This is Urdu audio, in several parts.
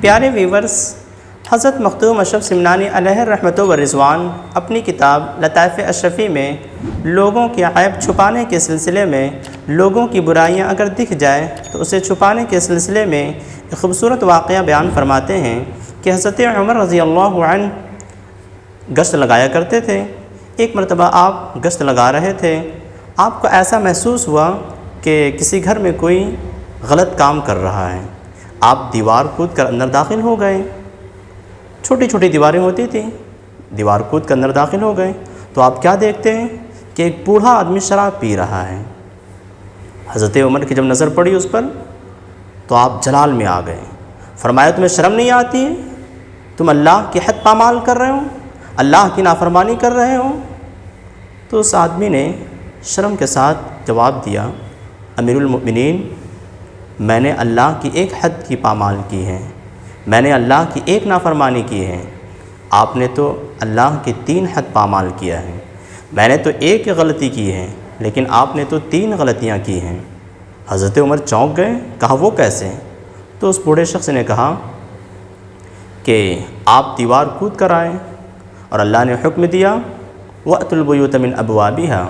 پیارے ویورز، حضرت مختوم اشرف سمنانی علیہ رحمت و رضوان اپنی کتاب لطائف اشرفی میں لوگوں کے عیب چھپانے کے سلسلے میں لوگوں کی برائیاں اگر دکھ جائے تو اسے چھپانے کے سلسلے میں ایک خوبصورت واقعہ بیان فرماتے ہیں کہ حضرت عمر رضی اللہ عنہ گشت لگایا کرتے تھے۔ ایک مرتبہ آپ گشت لگا رہے تھے، آپ کو ایسا محسوس ہوا کہ کسی گھر میں کوئی غلط کام کر رہا ہے۔ آپ دیوار کود کر اندر داخل ہو گئے، چھوٹی چھوٹی دیواریں ہوتی تھیں، دیوار کود کر اندر داخل ہو گئے تو آپ کیا دیکھتے ہیں کہ ایک بوڑھا آدمی شراب پی رہا ہے۔ حضرت عمر کی جب نظر پڑی اس پر تو آپ جلال میں آ گئے، فرمایا تمہیں شرم نہیں آتی؟ تم اللہ کی حد پامال کر رہے ہو، اللہ کی نافرمانی کر رہے ہو؟ تو اس آدمی نے شرم کے ساتھ جواب دیا، امیر المؤمنین، میں نے اللہ کی ایک حد کی پامال کی ہے، میں نے اللہ کی ایک نافرمانی کی ہے، آپ نے تو اللہ کی 3 حد پامال کیا ہے۔ میں نے تو ایک غلطی کی ہے لیکن آپ نے تو 3 غلطیاں کی ہیں۔ حضرت عمر چونک گئے، کہا وہ کیسے؟ تو اس بوڑھے شخص نے کہا کہ آپ دیوار کود کر آئے اور اللہ نے حکم دیا وَأْتُوا الْبُيُوتَ مِنْ أَبْوَابِهَا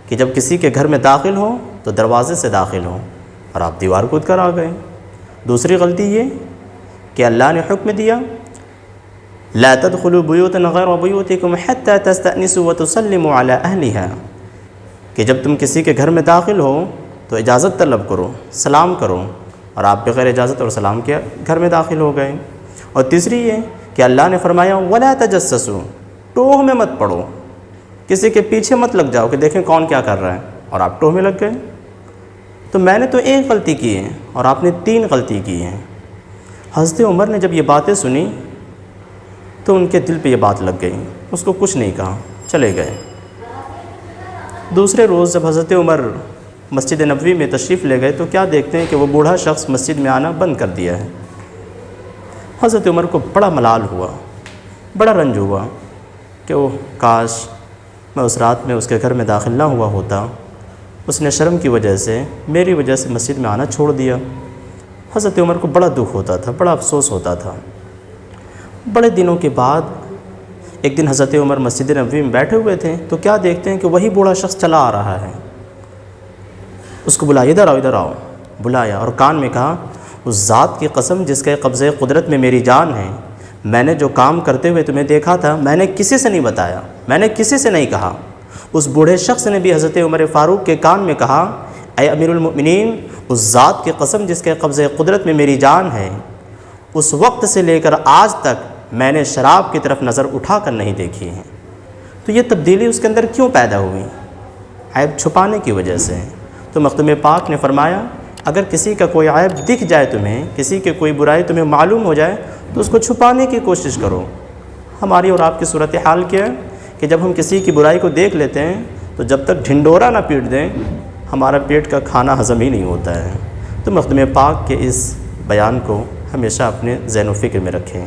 کہ جب کسی کے گھر میں داخل ہو تو دروازے سے داخل ہو، اور آپ دیوار کود کر آ گئے۔ دوسری غلطی یہ کہ اللہ نے حکم دیا لَا تَدْخُلُوا بُيُوتًا غَيْرَ بُيُوتِكُمْ حَتَّى تَسْتَأْنِسُوا وَتُسَلِّمُوا عَلَىٰ أَهْلِهَا کہ جب تم کسی کے گھر میں داخل ہو تو اجازت طلب کرو، سلام کرو، اور آپ بغیر اجازت اور سلام کے گھر میں داخل ہو گئے۔ اور تیسری یہ کہ اللہ نے فرمایا وَلَا تَجَسَّسُوا ٹوہ میں مت پڑو، کسی کے پیچھے مت لگ جاؤ کہ دیکھیں کون کیا کر رہا ہے، اور آپ ٹوہ میں لگ گئے۔ تو میں نے تو ایک غلطی کی ہے اور آپ نے 3 غلطی کی ہیں۔ حضرت عمر نے جب یہ باتیں سنی تو ان کے دل پہ یہ بات لگ گئی، اس کو کچھ نہیں کہا، چلے گئے۔ دوسرے روز جب حضرت عمر مسجد نبوی میں تشریف لے گئے تو کیا دیکھتے ہیں کہ وہ بوڑھا شخص مسجد میں آنا بند کر دیا ہے۔ حضرت عمر کو بڑا ملال ہوا، بڑا رنج ہوا کہ وہ کاش میں اس رات میں اس کے گھر میں داخل نہ ہوا ہوتا، اس نے شرم کی وجہ سے میری وجہ سے مسجد میں آنا چھوڑ دیا۔ حضرت عمر کو بڑا دکھ ہوتا تھا، بڑا افسوس ہوتا تھا۔ بڑے دنوں کے بعد ایک دن حضرت عمر مسجد نبوی میں بیٹھے ہوئے تھے تو کیا دیکھتے ہیں کہ وہی بوڑھا شخص چلا آ رہا ہے۔ اس کو بلایا، ادھر آؤ ادھر آؤ، بلایا اور کان میں کہا اس ذات کی قسم جس کے قبضے قدرت میں میری جان ہے، میں نے جو کام کرتے ہوئے تمہیں دیکھا تھا میں نے کسی سے نہیں بتایا، میں نے کسی سے نہیں کہا۔ اس بوڑھے شخص نے بھی حضرت عمر فاروق کے کان میں کہا اے امیر المؤمنین، اس ذات کی قسم جس کے قبضے قدرت میں میری جان ہے، اس وقت سے لے کر آج تک میں نے شراب کی طرف نظر اٹھا کر نہیں دیکھی ہے۔ تو یہ تبدیلی اس کے اندر کیوں پیدا ہوئی؟ عیب چھپانے کی وجہ سے۔ تو مختوم پاک نے فرمایا اگر کسی کا کوئی عیب دکھ جائے تمہیں، کسی کے کوئی برائی تمہیں معلوم ہو جائے تو اس کو چھپانے کی کوشش کرو۔ ہماری اور آپ کی صورتحال کیا ہے کہ جب ہم کسی کی برائی کو دیکھ لیتے ہیں تو جب تک ڈھنڈورا نہ پیٹ دیں ہمارا پیٹ کا کھانا ہضم ہی نہیں ہوتا ہے۔ تو مختوم پاک کے اس بیان کو ہمیشہ اپنے ذہن و فکر میں رکھیں۔